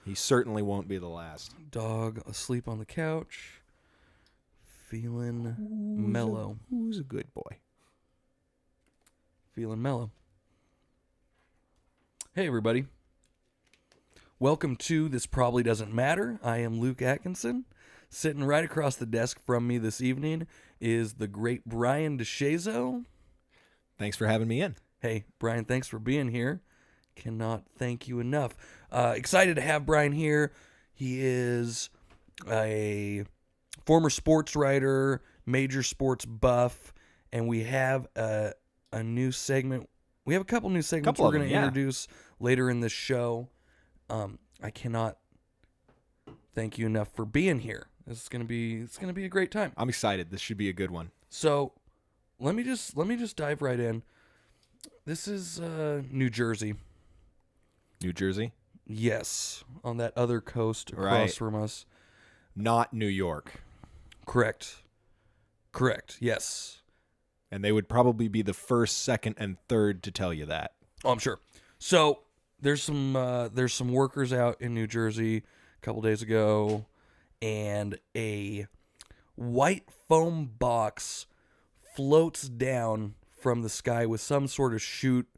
He certainly won't be the last. Dog asleep on the couch, feeling mellow. Who's a good boy? Feeling mellow. Hey, everybody. Welcome to This Probably Doesn't Matter. I am Luke Atkinson. Sitting right across the desk from me this evening is the great Brian DeShazo. Thanks for having me in. Hey, Brian, thanks for being here. Cannot thank you enough. Excited to have Brian here. He is a former sports writer, major sports buff, and we have a new segment. We have a couple new segments we're going to introduce later in this show. I cannot thank you enough for being here. It's gonna be a great time. I'm excited. This should be a good one. So, let me just dive right in. This is New Jersey. New Jersey? Yes, on that other coast across from us. Not New York. Correct. Yes. And they would probably be the first, second, and third to tell you that. Oh, I'm sure. So there's some workers out in New Jersey a couple days ago, and a white foam box floats down from the sky with some sort of chute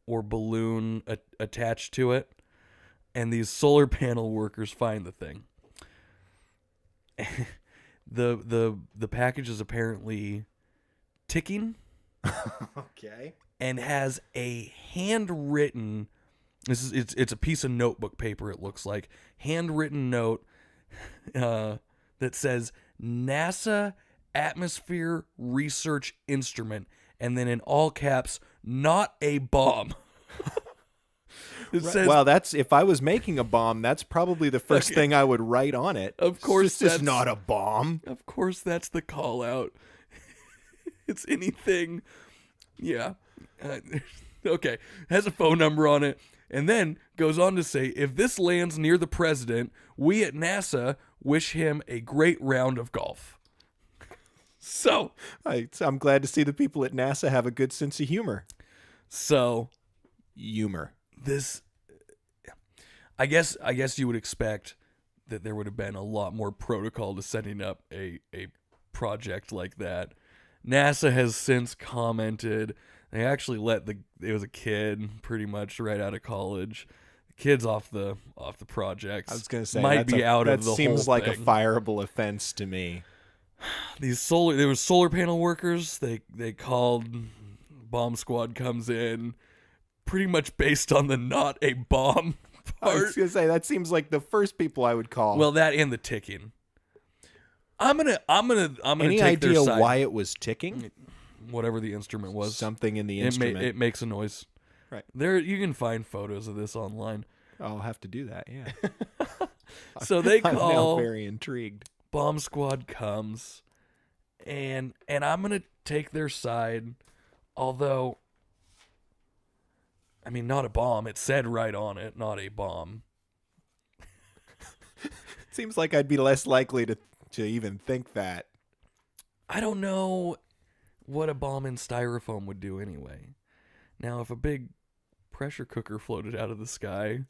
or balloon attached to it, and these solar panel workers find the thing. The package is apparently ticking. Okay. And has a handwritten, it's a piece of notebook paper, it looks like, handwritten note that says NASA Atmosphere Research Instrument, and then in all caps, not a bomb. It says, well, that's if I was making a bomb, that's probably the first thing I would write on it. Of course, it's not a bomb. Of course, that's the call out. It's anything. Yeah. Okay. Has a phone number on it, and then goes on to say, if this lands near the president, we at NASA wish him a great round of golf. So I'm glad to see the people at NASA have a good sense of humor. So humor. This, I guess you would expect that there would have been a lot more protocol to setting up a project like that. NASA has since commented. They actually let it was a kid pretty much right out of college. The kid's off the project. I was going to say might be out of the whole thing. That seems like a fireable offense to me. There was solar panel workers. They called. Bomb squad comes in, pretty much based on the not a bomb part. I was going to say that seems like the first people I would call. Well, that and the ticking. I'm gonna Any take their idea side. why it was ticking? Whatever the instrument was, something in the instrument. It makes a noise. Right there, you can find photos of this online. I'll have to do that. Yeah. So they call. I'm now very intrigued. Bomb squad comes, and I'm gonna take their side. Although, I mean, not a bomb. It said right on it, not a bomb. Seems like I'd be less likely to even think that. I don't know what a bomb in styrofoam would do anyway. Now, if a big pressure cooker floated out of the sky,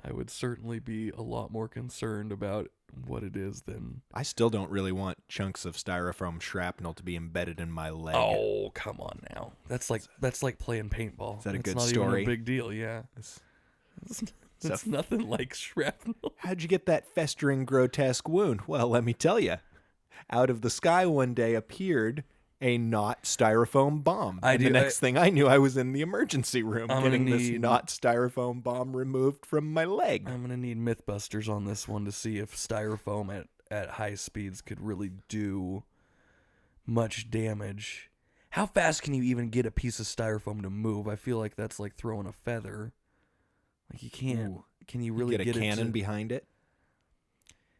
I would certainly be a lot more concerned about what it is than... I still don't really want chunks of styrofoam shrapnel to be embedded in my leg. Oh, come on now. That's like playing paintball. Is that a good not story? Even a big deal, yeah. It's nothing like shrapnel. How'd you get that festering, grotesque wound? Well, let me tell you. Out of the sky one day appeared a not styrofoam bomb. The next thing I knew, I was in the emergency room getting this not styrofoam bomb removed from my leg. I'm going to need Mythbusters on this one to see if styrofoam at high speeds could really do much damage. How fast can you even get a piece of styrofoam to move? I feel like that's like throwing a feather. Like you can't. Ooh. Can you really get a cannon behind it?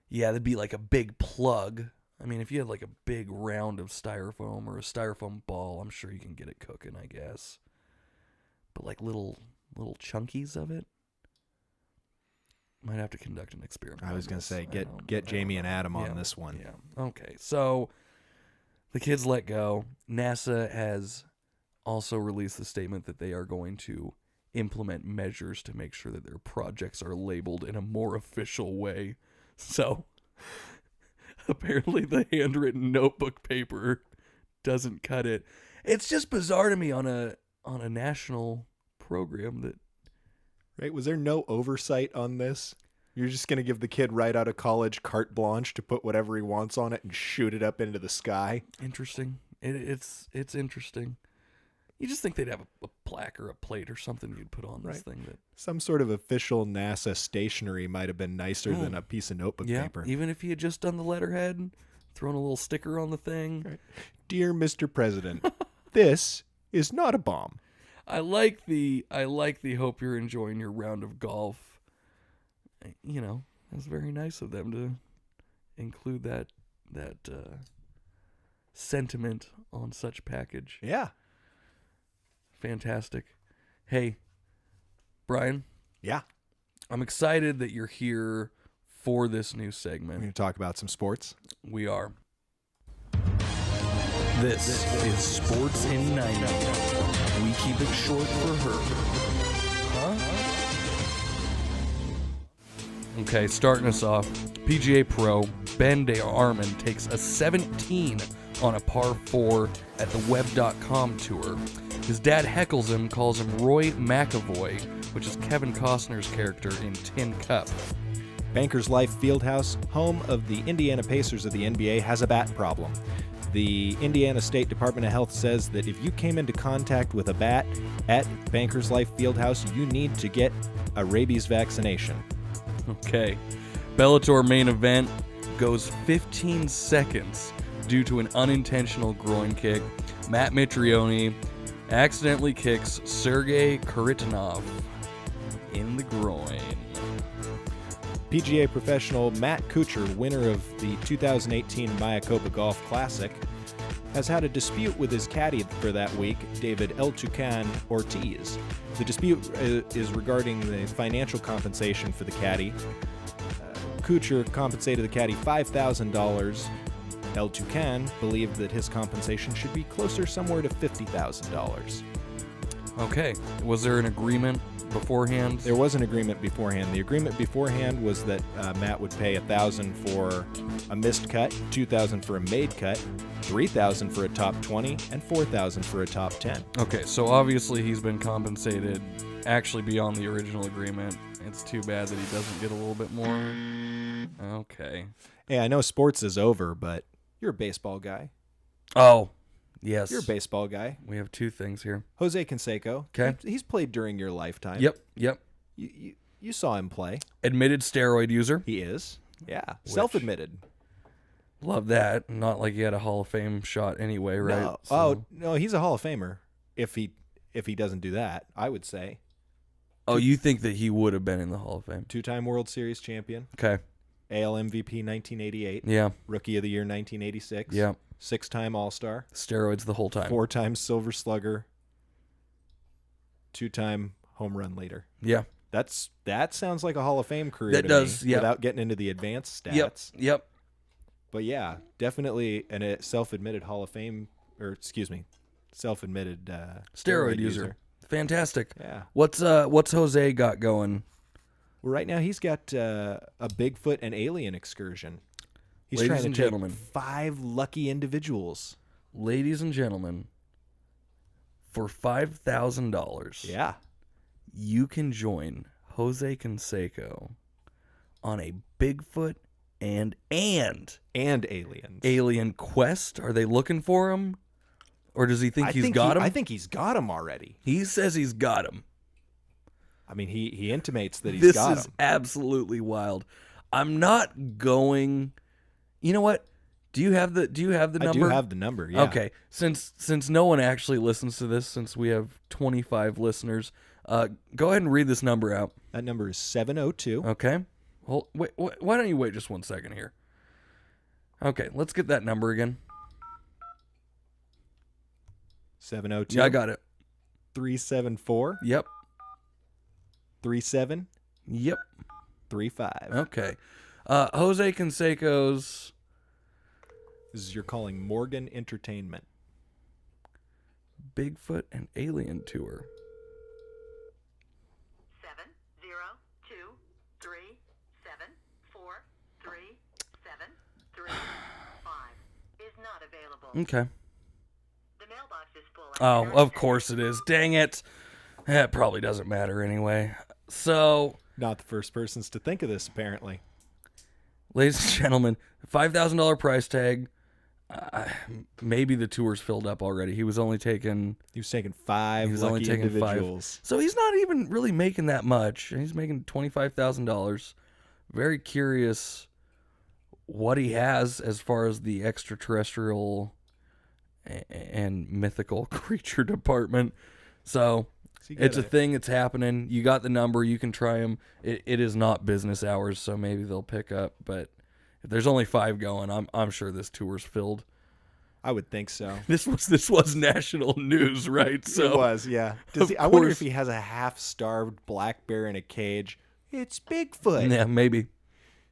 Yeah, that'd be like a big plug. I mean, if you had like a big round of styrofoam or a styrofoam ball, I'm sure you can get it cooking, I guess. But like little chunkies of it, might have to conduct an experiment. I was going to say, get Jamie and Adam on this one. Yeah. Okay. So the kids let go. NASA has also released the statement that they are going to implement measures to make sure that their projects are labeled in a more official way. So apparently the handwritten notebook paper doesn't cut it. It's just bizarre to me on a national program that... Right? Was there no oversight on this? You're just going to give the kid right out of college carte blanche to put whatever he wants on it and shoot it up into the sky? Interesting. It's interesting. You just think they'd have a plaque or a plate or something you'd put on this thing. That some sort of official NASA stationery might have been nicer than a piece of notebook paper. Even if he had just done the letterhead, thrown a little sticker on the thing. Right. Dear Mr. President, this is not a bomb. I like the hope you're enjoying your round of golf. You know, it's very nice of them to include that sentiment on such package. Yeah. Fantastic. Hey, Brian. Yeah. I'm excited that you're here for this new segment. We're going to talk about some sports. We are. This is Sports in 90. We keep it short for her. Huh? Okay, starting us off. PGA Pro Ben DeArmond takes a 17 on a par 4 at the Web.com tour. His dad heckles him, calls him Roy McAvoy, which is Kevin Costner's character in Tin Cup. Bankers Life Fieldhouse, home of the Indiana Pacers of the NBA, has a bat problem. The Indiana State Department of Health says that if you came into contact with a bat at Bankers Life Fieldhouse, you need to get a rabies vaccination. Okay. Bellator main event goes 15 seconds due to an unintentional groin kick. Matt Mitrione accidentally kicks Sergey Kharitonov in the groin. PGA professional Matt Kuchar, winner of the 2018 Mayakoba Golf Classic, has had a dispute with his caddy for that week, David El Tucan Ortiz. The dispute is regarding the financial compensation for the caddy. Kuchar compensated the caddy $5,000. El Tucan believed that his compensation should be closer somewhere to $50,000. Okay. Was there an agreement beforehand? There was an agreement beforehand. The agreement beforehand was that Matt would pay $1,000 for a missed cut, $2,000 for a made cut, $3,000 for a top 20, and $4,000 for a top 10. Okay, so obviously he's been compensated actually beyond the original agreement. It's too bad that he doesn't get a little bit more. Okay. Hey, I know sports is over, but you're a baseball guy. Oh, yes. You're a baseball guy. We have two things here. Jose Canseco. Okay. He's played during your lifetime. Yep. You saw him play. Admitted steroid user. He is. Yeah. Self-admitted. Love that. Not like he had a Hall of Fame shot anyway, right? No. So. Oh, no, he's a Hall of Famer. If he doesn't do that, I would say. Oh, you think that he would have been in the Hall of Fame? 2-time World Series champion. Okay. AL MVP 1988. Yeah. Rookie of the Year 1986. Yeah. 6-time All-Star. Steroids the whole time. 4-time Silver Slugger. 2-time home run leader. Yeah. That sounds like a Hall of Fame career that to does, me, yeah. without getting into the advanced stats. Yep. But yeah, definitely a self-admitted Hall of Fame, or excuse me, self-admitted steroid user. Fantastic. Yeah. What's Jose got going? Well, right now he's got a Bigfoot and alien excursion. He's Ladies trying to and take gentlemen. 5 lucky individuals. Ladies and gentlemen, for $5,000, Yeah. you can join Jose Canseco on a Bigfoot and aliens. alien quest. Are they looking for him? Or does he think he's got him? I think he's got him already. He says he's got him. I mean, he intimates that he's This got is him. absolutely wild. I'm not going. You know what? Do you have the number? I do have the number. Yeah. Okay. Since no one actually listens to this, since we have 25 listeners, go ahead and read this number out. That number is 702. Okay. Well, wait. Why don't you wait just 1 second here? Okay. Let's get that number again. 702. Yeah, I got it. 374. Yep. 37. Yep. 35. Okay. Jose Canseco's. This is you're calling Morgan Entertainment. Bigfoot and Alien Tour. is not available. Okay. The mailbox is full. Oh, of course it is. Dang it. That probably doesn't matter anyway. So, Not the first persons to think of this, apparently. ladies and gentlemen, $5,000 price tag. Maybe the tour's filled up already. He was taking five lucky individuals. So he's not even really making that much. He's making $25,000. Very curious what he has as far as the extraterrestrial and mythical creature department. So it's a thing. It's happening. You got the number. You can try them. It is not business hours, so maybe they'll pick up. But if there's only 5 going, I'm sure this tour's filled. I would think so. This was national news, right? So it was, yeah. I wonder if he has a half-starved black bear in a cage. It's Bigfoot. Yeah, maybe.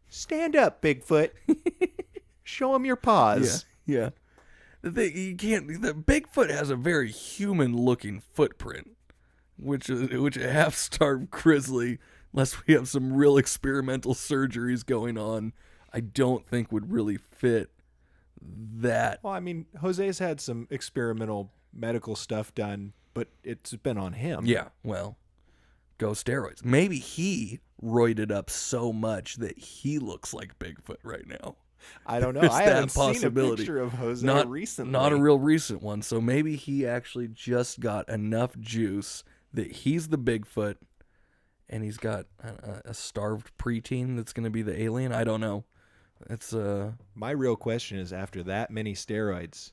Stand up, Bigfoot. Show him your paws. Yeah. The Bigfoot has a very human-looking footprint, which a half-starved grizzly, unless we have some real experimental surgeries going on, I don't think would really fit that. Well, I mean, Jose's had some experimental medical stuff done, but it's been on him. Yeah, well, go steroids. Maybe he roided up so much that he looks like Bigfoot right now. I don't know. There's I that haven't seen a possibility. picture of Jose recently. Not a real recent one. So maybe he actually just got enough juice that he's the Bigfoot and he's got a starved preteen that's going to be the alien. I don't know. It's My real question is, after that many steroids,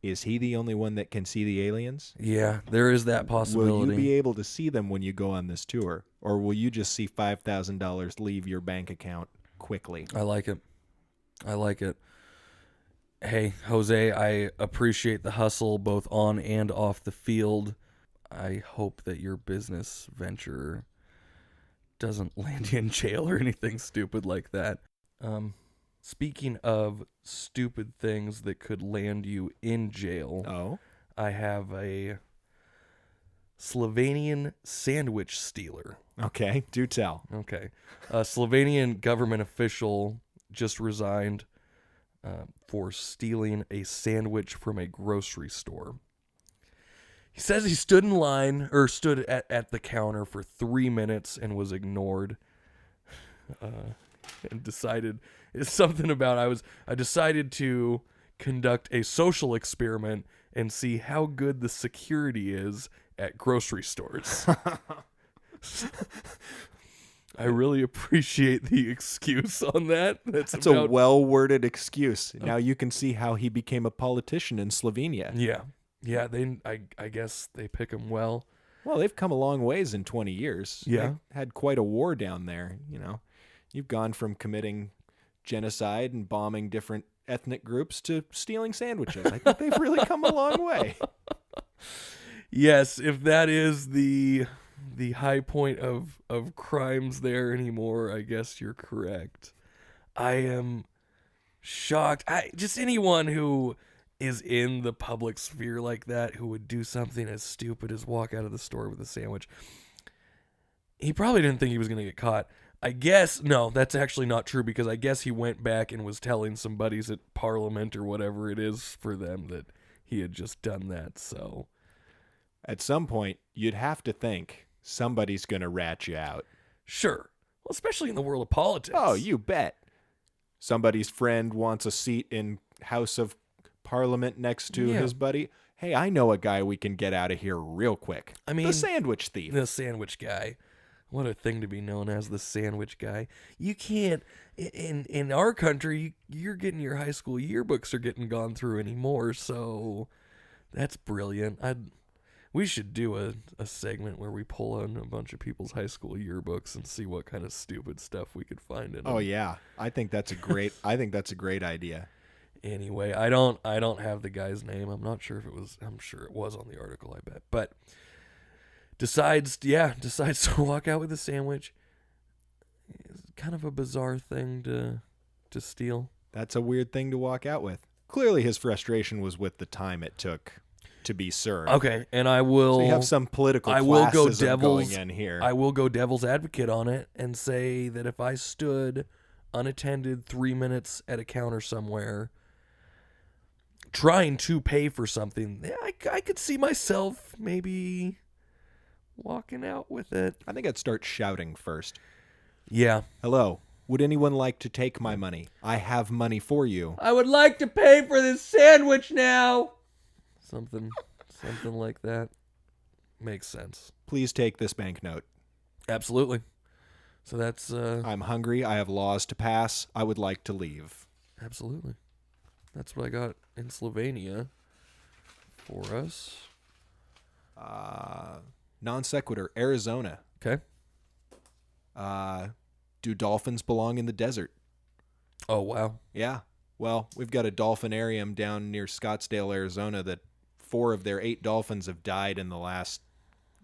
is he the only one that can see the aliens? Yeah, there is that possibility. Will you be able to see them when you go on this tour? Or will you just see $5,000 leave your bank account quickly? I like it. Hey, Jose, I appreciate the hustle both on and off the field. I hope that your business venture doesn't land you in jail or anything stupid like that. Speaking of stupid things that could land you in jail, I have a Slovenian sandwich stealer. Okay, do tell. Okay. A Slovenian government official just resigned for stealing a sandwich from a grocery store. He says he stood at the counter for 3 minutes and was ignored. And decided it's something about I decided to conduct a social experiment and see how good the security is at grocery stores. I really appreciate the excuse on that. That's a well-worded excuse. Now you can see how he became a politician in Slovenia. Yeah. I guess they pick him well. Well, they've come a long ways in 20 years. Yeah, they had quite a war down there. You've gone from committing genocide and bombing different ethnic groups to stealing sandwiches. I think they've really come a long way. Yes, if that is the high point of crimes there anymore, I guess you're correct. I am shocked. Just anyone who is in the public sphere like that, who would do something as stupid as walk out of the store with a sandwich. He probably didn't think he was going to get caught. I guess, no, that's actually not true, because I guess he went back and was telling some buddies at Parliament or whatever it is for them that he had just done that, so. At some point, you'd have to think somebody's going to rat you out. Sure. Well, especially in the world of politics. Oh, you bet. Somebody's friend wants a seat in House of Parliament next to his buddy. Hey, I know a guy we can get out of here real quick. I mean, the sandwich thief. The sandwich guy. What a thing to be known as, the sandwich guy. You can't, in our country, you're getting your high school yearbooks are getting gone through anymore, so that's brilliant. We should do a segment where we pull on a bunch of people's high school yearbooks and see what kind of stupid stuff we could find in them. Oh yeah, I think that's a great idea. Anyway, I don't have the guy's name. I'm not sure if it was. I'm sure it was on the article, I bet. But decides to walk out with a sandwich. It's kind of a bizarre thing to steal. That's a weird thing to walk out with. Clearly his frustration was with the time it took to be served. Okay, and I will. So you have some political I will go classism devil's going in here. I will go devil's advocate on it and say that if I stood unattended 3 minutes at a counter somewhere trying to pay for something, I could see myself maybe walking out with it. I think I'd start shouting first. Yeah. Hello. Would anyone like to take my money? I have money for you. I would like to pay for this sandwich now. Something like that. Makes sense. Please take this banknote. Absolutely. So that's I'm hungry. I have laws to pass. I would like to leave. absolutely. That's what I got in Slovenia for us. Non sequitur. Arizona. Okay. Do dolphins belong in the desert? Oh, wow. Yeah. Well, we've got a dolphinarium down near Scottsdale, Arizona that 4 of their 8 dolphins have died in the last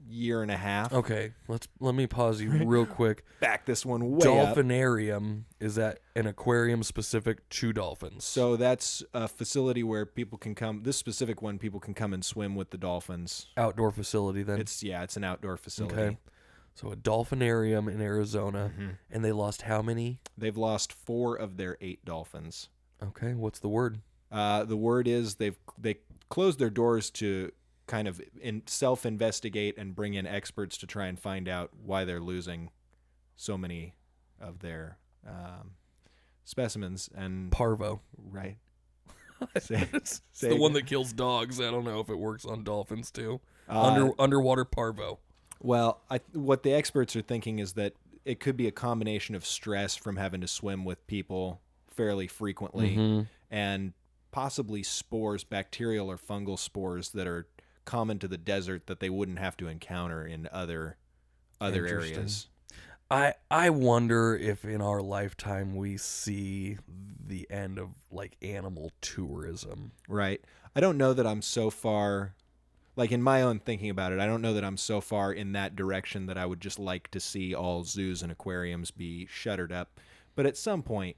year and a half. Okay, let me pause you real quick. Back this one way up. Dolphinarium, is that an aquarium specific to dolphins? So that's a facility where people can come. This specific one, people can come and swim with the dolphins. Outdoor facility then? It's an outdoor facility. Okay. So a dolphinarium in Arizona, and they lost how many? They've lost 4 of their 8 dolphins. Okay, what's the word? The word is they closed their doors to kind of self-investigate and bring in experts to try and find out why they're losing so many of their specimens. And Parvo. right. It's the one that kills dogs. I don't know if it works on dolphins too. Underwater parvo. Well, what the experts are thinking is that it could be a combination of stress from having to swim with people fairly frequently and possibly spores, bacterial or fungal spores that are common to the desert that they wouldn't have to encounter in other areas. I wonder if in our lifetime we see the end of like animal tourism. Right. I don't know that I'm so far, like in my own thinking about it, I don't know that I'm so far in that direction that I would just like to see all zoos and aquariums be shuttered up. But at some point,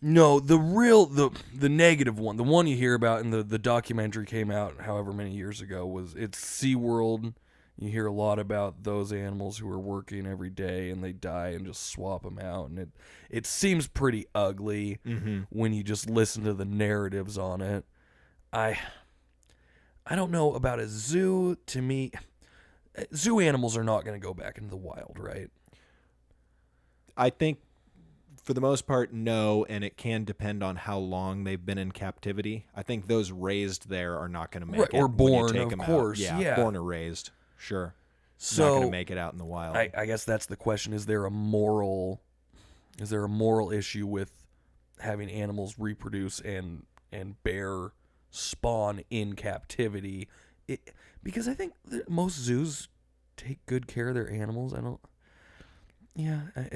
no, the negative one, the one you hear about in the documentary came out however many years ago, it's SeaWorld. You hear a lot about those animals who are working every day and they die and just swap them out. And it seems pretty ugly when you just listen to the narratives on it. I don't know about a zoo. To me, zoo animals are not going to go back into the wild, right? I think for the most part, no, and it can depend on how long they've been in captivity. I think those raised there are not going to make it. Or when you born, take of them course. Out. Yeah, born or raised. Sure. So not going to make it out in the wild. I guess that's the question. Is there a moral issue with having animals reproduce and bear spawn in captivity? Because I think that most zoos take good care of their animals. At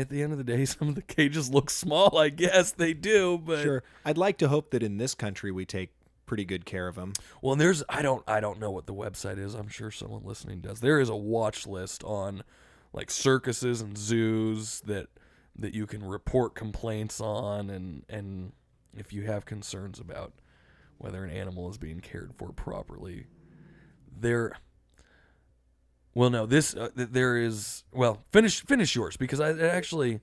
the end of the day, some of the cages look small. I guess they do, but sure. I'd like to hope that in this country we take pretty good care of them. Well, and I don't know what the website is. I'm sure someone listening does. There is a watch list on like circuses and zoos that you can report complaints on, and if you have concerns about whether an animal is being cared for properly, there is. Well, finish yours, because it actually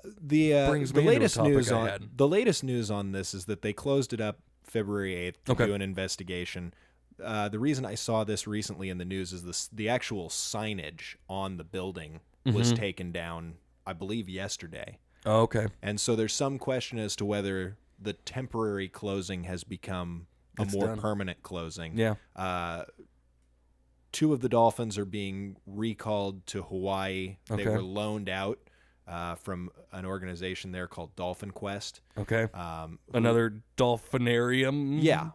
brings me into a topic I had. The latest news on this is that they closed it up February 8th to do an investigation. The reason I saw this recently in the news is the actual signage on the building was taken down, I believe, yesterday. Oh, okay. And so there's some question as to whether the temporary closing has become a more permanent closing. Yeah. 2 of the dolphins are being recalled to Hawaii. Okay. They were loaned out from an organization there called Dolphin Quest. Okay. Another dolphinarium. Yeah.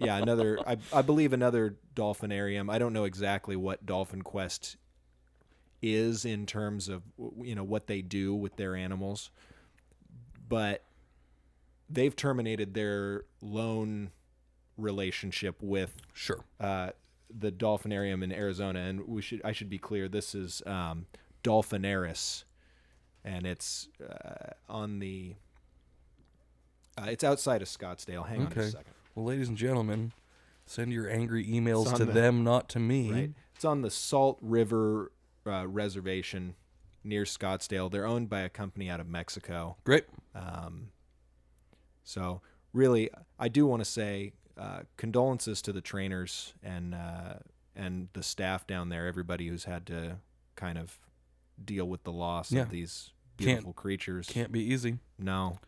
Another. I believe another dolphinarium. I don't know exactly what Dolphin Quest is in terms of what they do with their animals, but they've terminated their loan relationship with the dolphinarium in Arizona, and I should be clear. This is Dolphinaris, and it's it's outside of Scottsdale. Hang on a second. Well, ladies and gentlemen, Send your angry emails It's to on the- them, not to me. Right. It's on the Salt River Reservation near Scottsdale. They're owned by a company out of Mexico. Great. So really, I do want to say condolences to the trainers and the staff down there. Everybody who's had to kind of deal with the loss Yeah. of these beautiful creatures. Can't be easy. No.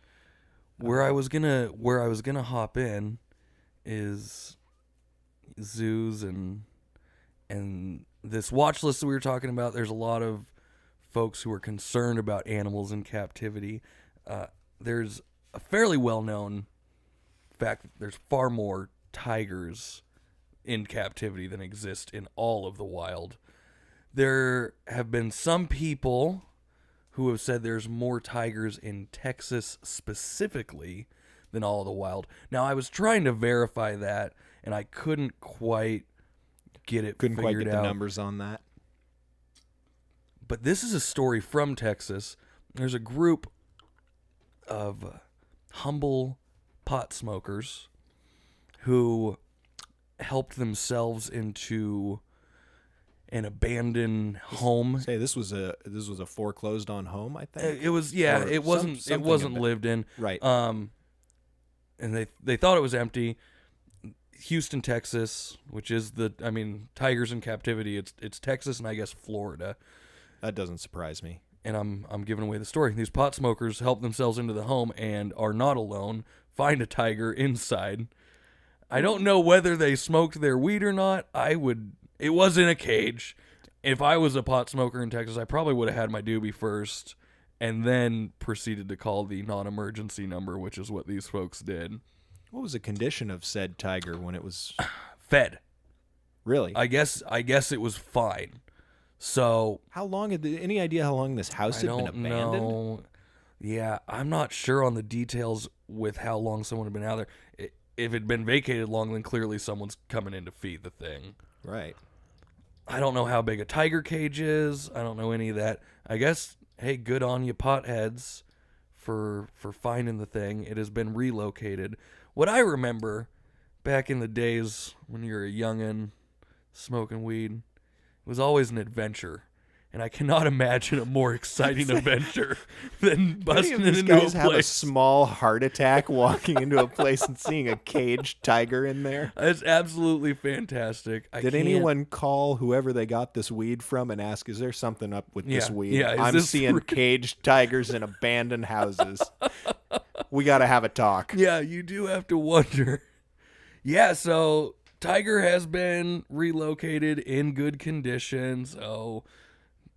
Where I was gonna hop in is zoos and this watch list that we were talking about. There's a lot of folks who are concerned about animals in captivity. There's a fairly well-known fact that there's far more tigers in captivity than exist in all of the wild. There have been some people who have said there's more tigers in Texas specifically than all of the wild. Now, I was trying to verify that, and I couldn't quite get it Couldn't quite figured get out. the numbers on that. But this is a story from Texas. There's a group of humble pot smokers who helped themselves into an abandoned home. Say this was a foreclosed on home, I think. It was Or it wasn't something lived in. Right. And they thought it was empty. Houston, Texas, which is tigers in captivity. It's Texas and I guess Florida. That doesn't surprise me. And I'm giving away the story. These pot smokers help themselves into the home and are not alone. Find a tiger inside. I don't know whether they smoked their weed or not. It was in a cage. If I was a pot smoker in Texas, I probably would have had my doobie first and then proceeded to call the non-emergency number, which is what these folks did. What was the condition of said tiger when it was Fed. really? I guess it was fine. So How long any idea how long this house I had been don't abandoned? know. Yeah, I'm not sure on the details with how long someone had been out there. If it had been vacated long, then clearly someone's coming in to feed the thing. Right. I don't know how big a tiger cage is. I don't know any of that. I guess, hey, good on you potheads for finding the thing. It has been relocated. What I remember back in the days when you were a youngin' smoking weed, it was always an adventure. And I cannot imagine a more exciting adventure than busting These into a guys have a place. small heart attack walking into a place and seeing a caged tiger in there. It's absolutely fantastic. Did anyone call whoever they got this weed from and ask, is there something up with this Yeah, weed? yeah, is I'm this seeing real?" caged tigers in abandoned houses. We got to have a talk. Yeah, you do have to wonder. Yeah, so tiger has been relocated in good condition. So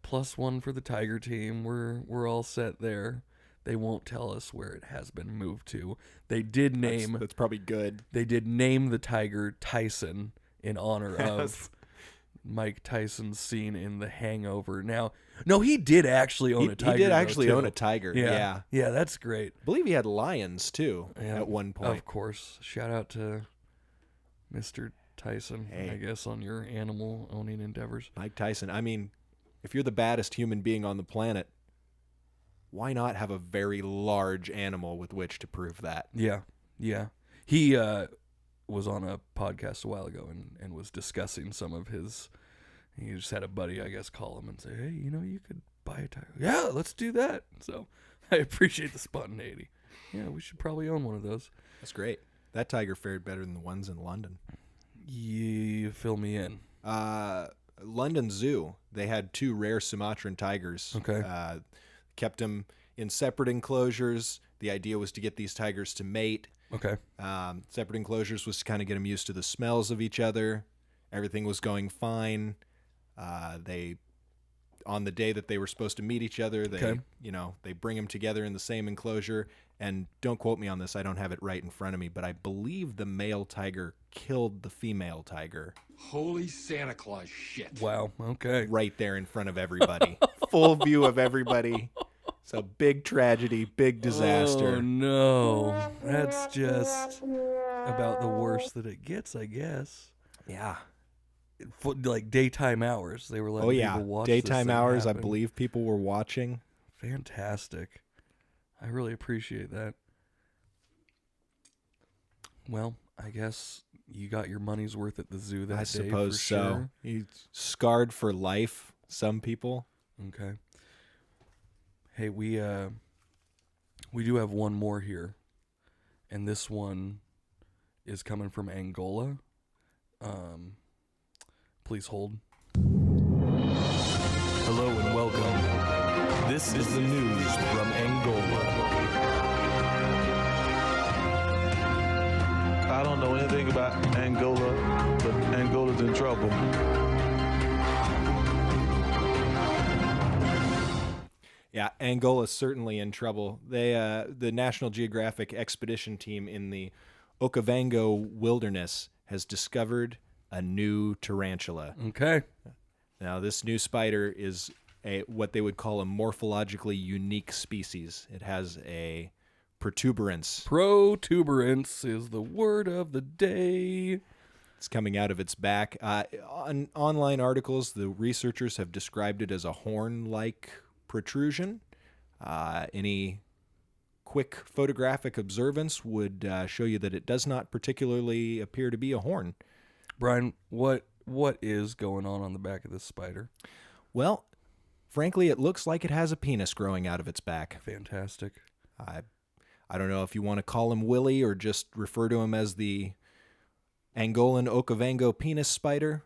+1 for the tiger team. We're all set there. They won't tell us where it has been moved to. They did name That's probably good. They did name the tiger Tyson in honor of Mike Tyson's scene in The Hangover. Now, no, he did actually own a tiger. He did though, actually too. own a tiger. Yeah. Yeah, that's great. I believe he had lions too Yeah, at one point. Of course. Shout out to Mr. Tyson, Hey. I guess, on your animal owning endeavors. Mike Tyson. I mean, if you're the baddest human being on the planet, why not have a very large animal with which to prove that? Yeah, yeah. He was on a podcast a while ago and was discussing some of his. He just had a buddy, I guess, call him and say, "Hey, you could buy a tiger." Yeah, let's do that. So I appreciate the spontaneity. Yeah, we should probably own one of those. That's great. That tiger fared better than the ones in London. You fill me in. London Zoo, they had 2 rare Sumatran tigers. Okay. Kept them in separate enclosures. The idea was to get these tigers to mate. Okay. Separate enclosures was to kind of get them used to the smells of each other. Everything was going fine. On the day that they were supposed to meet each other, they bring them together in the same enclosure. And don't quote me on this, I don't have it right in front of me, but I believe the male tiger killed the female tiger Holy Santa Claus shit. Wow. Okay. right there in front of everybody. Full view of everybody. So big tragedy, big disaster. Oh no, that's just about the worst that it gets, I guess. Yeah. Like daytime hours, they were letting Oh yeah. people watch this Daytime thing hours, happen. I believe people were watching. Fantastic. I really appreciate that. Well, I guess you got your money's worth at the zoo that day. I suppose for so. sure. He's scarred for life, some people. Okay. Hey, we do have one more here, and this one is coming from Angola. Please hold. Hello and welcome. This is the news from Angola. I don't know anything about Angola, but Angola's in trouble. Yeah, Angola's certainly in trouble. They, the National Geographic expedition team in the Okavango wilderness has discovered a new tarantula. Okay. Now, this new spider is what they would call a morphologically unique species. It has a protuberance. Protuberance is the word of the day. It's coming out of its back. On online articles, the researchers have described it as a horn-like protrusion. Any quick photographic observance would show you that it does not particularly appear to be a horn. Brian, what is going on the back of this spider? Well, frankly, it looks like it has a penis growing out of its back. Fantastic. I don't know if you want to call him Willie or just refer to him as the Angolan Okavango penis spider.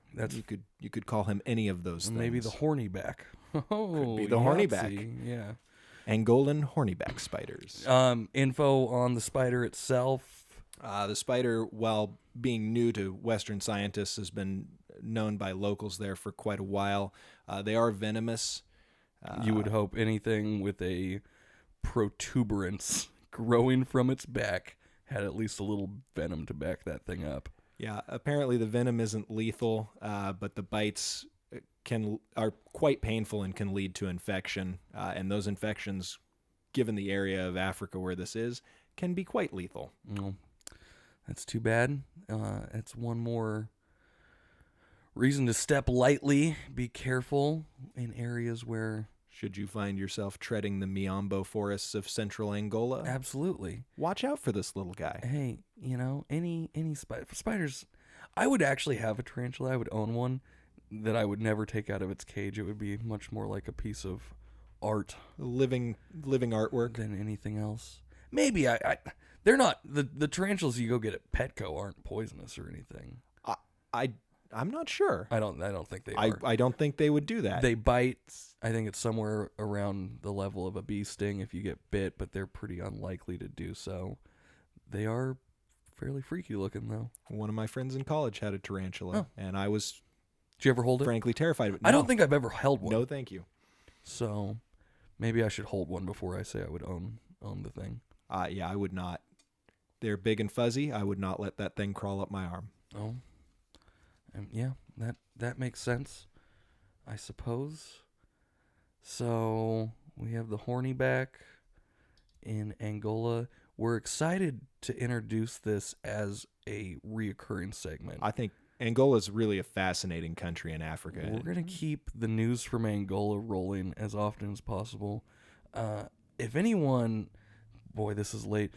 You could call him any of those things. Maybe the horny back. Oh, could be the horny back. Yeah. Angolan hornyback spiders. Info on the spider itself. The spider, while being new to Western scientists, has been known by locals there for quite a while. They are venomous. You would hope anything with a protuberance growing from its back had at least a little venom to back that thing up. Yeah, apparently the venom isn't lethal, but the bites are quite painful and can lead to infection. And those infections, given the area of Africa where this is, can be quite lethal. Well, that's too bad. It's one more reason to step lightly, be careful in areas where... Should you find yourself treading the Miombo forests of central Angola, Absolutely. watch out for this little guy. Hey, any spiders... I would actually have a tarantula. I would own one that I would never take out of its cage. It would be much more like a piece of art. Living artwork. Than anything else. Maybe they're not... The tarantulas you go get at Petco aren't poisonous or anything. I'm not sure. I don't think they are. I don't think they would do that. They bite. I think it's somewhere around the level of a bee sting if you get bit, but they're pretty unlikely to do so. They are fairly freaky looking, though. One of my friends in college had a tarantula, and I was Did you ever hold it? frankly terrified of it. I don't think I've ever held one. No, thank you. So maybe I should hold one before I say I would own the thing. Yeah, I would not. They're big and fuzzy. I would not let that thing crawl up my arm. Oh. Yeah, that makes sense, I suppose. So we have the horny back in Angola. We're excited to introduce this as a reoccurring segment. I think Angola is really a fascinating country in Africa. We're going to keep the news from Angola rolling as often as possible. If anyone, boy, this is late.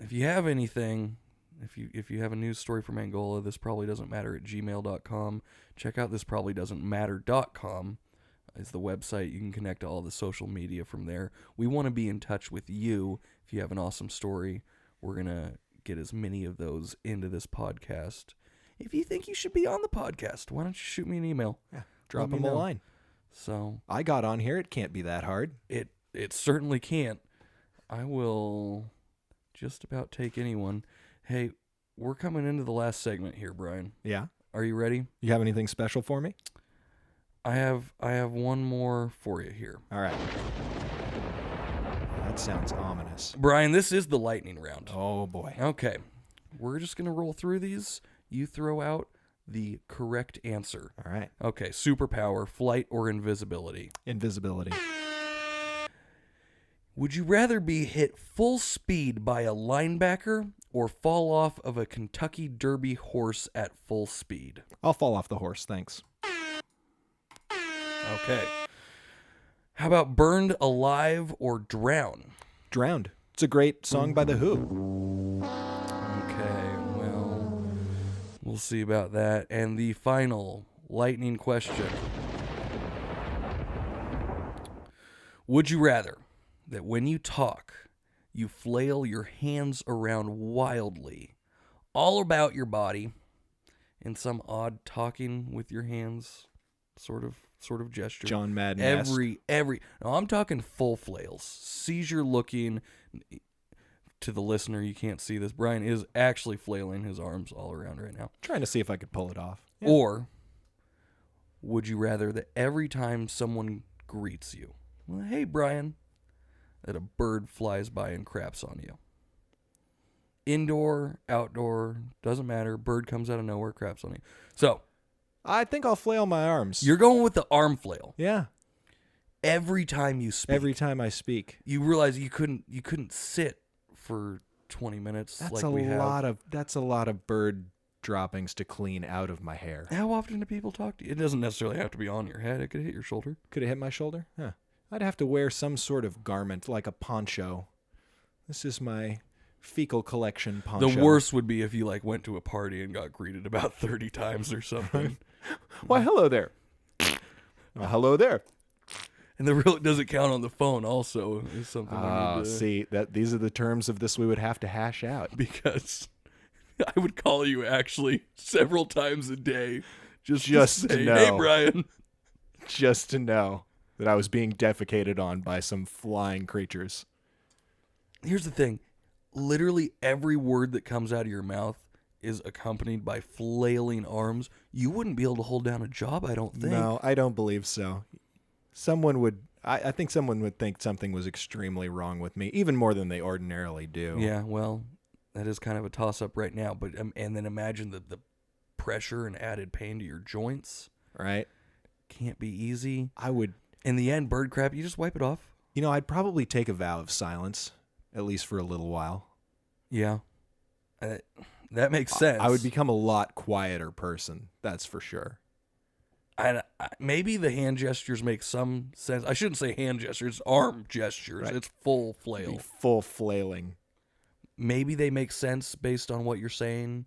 If you have anything, if you have a news story from Angola, this probably doesn't matter at gmail.com. Check out thisprobablydoesn'tmatter.com is the website. You can connect to all the social media from there. We want to be in touch with you. If you have an awesome story, we're going to get as many of those into this podcast. If you think you should be on the podcast, why don't you shoot me an email? Yeah, drop Let me them a know. line. So I got on here. It can't be that hard. It certainly can't. I will just about take anyone. Hey, we're coming into the last segment here, Brian. Yeah. Are you ready? You have anything special for me? I have one more for you here. All right. That sounds ominous. Brian, this is the lightning round. Oh, boy. Okay. We're just going to roll through these. You throw out the correct answer. All right. Okay, superpower, flight, or invisibility? Invisibility. Would you rather be hit full speed by a linebacker or fall off of a Kentucky Derby horse at full speed? I'll fall off the horse, thanks. Okay. How about burned alive or drown? Drowned. It's a great song by The Who. Okay, well, We'll see about that. And the final lightning question. Would you rather that when you talk, you flail your hands around wildly, all about your body, in some odd talking with your hands sort of gesture? John Madden. No, I'm talking full flails. Seizure looking. To the listener, you can't see this. Brian is actually flailing his arms all around right now. Trying to see if I could pull it off. Yeah. Or would you rather that every time someone greets you, well, hey, Brian, that a bird flies by and craps on you? Indoor, outdoor, doesn't matter. Bird comes out of nowhere, craps on you. So I think I'll flail my arms. you're going with the arm flail. Yeah. Every time you speak. Every time I speak. You realize you couldn't sit for 20 minutes. That's like we have. That's a lot of bird droppings to clean out of my hair. How often do people talk to you? It doesn't necessarily have to be on your head. It could hit your shoulder. Could it hit my shoulder? Huh. I'd have to wear some sort of garment, like a poncho. This is my fecal collection poncho. The worst would be if you like went to a party and got greeted about 30 times or something. Why, hello there. Hello there. And the real doesn't count on the phone also is something we need to... See, these are the terms of this we would have to hash out. Because I would call you actually several times a day just to say, know. hey, Brian. Just to know that I was being defecated on by some flying creatures. Here's the thing. Literally every word that comes out of your mouth is accompanied by flailing arms. You wouldn't be able to hold down a job, I don't think. No, I don't believe so. I think someone would think something was extremely wrong with me, even more than they ordinarily do. Yeah, well, that is kind of a toss-up right now. But and then imagine the pressure and added pain to your joints. Right? Can't be easy. I would... In the end, bird crap, you just wipe it off. You know, I'd probably take a vow of silence, at least for a little while. Yeah. That makes sense. I would become a lot quieter person, that's for sure. Maybe the hand gestures make some sense. I shouldn't say hand gestures, it's arm gestures. Right. It's full flail. Full flailing. Maybe they make sense based on what you're saying,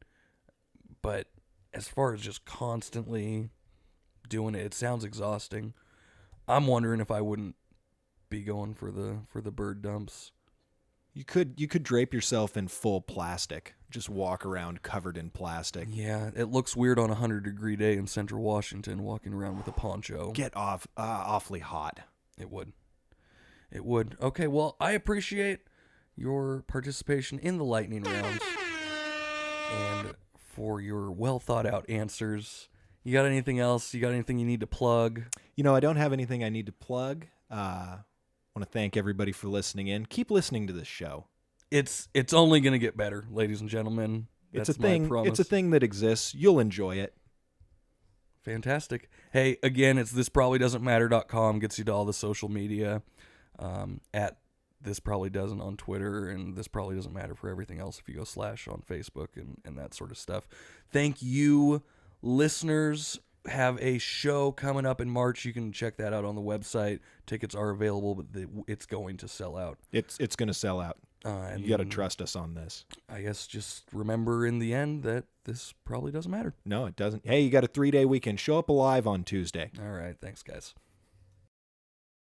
but as far as just constantly doing it, it sounds exhausting. I'm wondering if I wouldn't be going for the bird dumps. You could drape yourself in full plastic. Just walk around covered in plastic. Yeah, it looks weird on a 100-degree day in Central Washington walking around with a poncho. Get off awfully hot. It would. Okay, well, I appreciate your participation in the lightning round and for your well thought out answers. You got anything else? You got anything you need to plug? You know, I don't have anything I need to plug. I want to thank everybody for listening in. Keep listening to this show. It's only going to get better, ladies and gentlemen. That's it's a thing. My promise. It's a thing that exists. You'll enjoy it. Fantastic. Hey, again, it's thisprobablydoesn'tmatter.com. Gets you to all the social media. At This Probably Doesn't on Twitter, and This Probably Doesn't Matter for everything else if you go / on Facebook and that sort of stuff. Thank you, listeners. Have a show coming up in March. You can check that out on the website. Tickets are available, but it's going to sell out. It's going to sell out. And you got to trust us on this. I guess just remember in the end that this probably doesn't matter. No, it doesn't. Hey, you got a 3-day weekend. Show up alive on Tuesday. All right. Thanks, guys.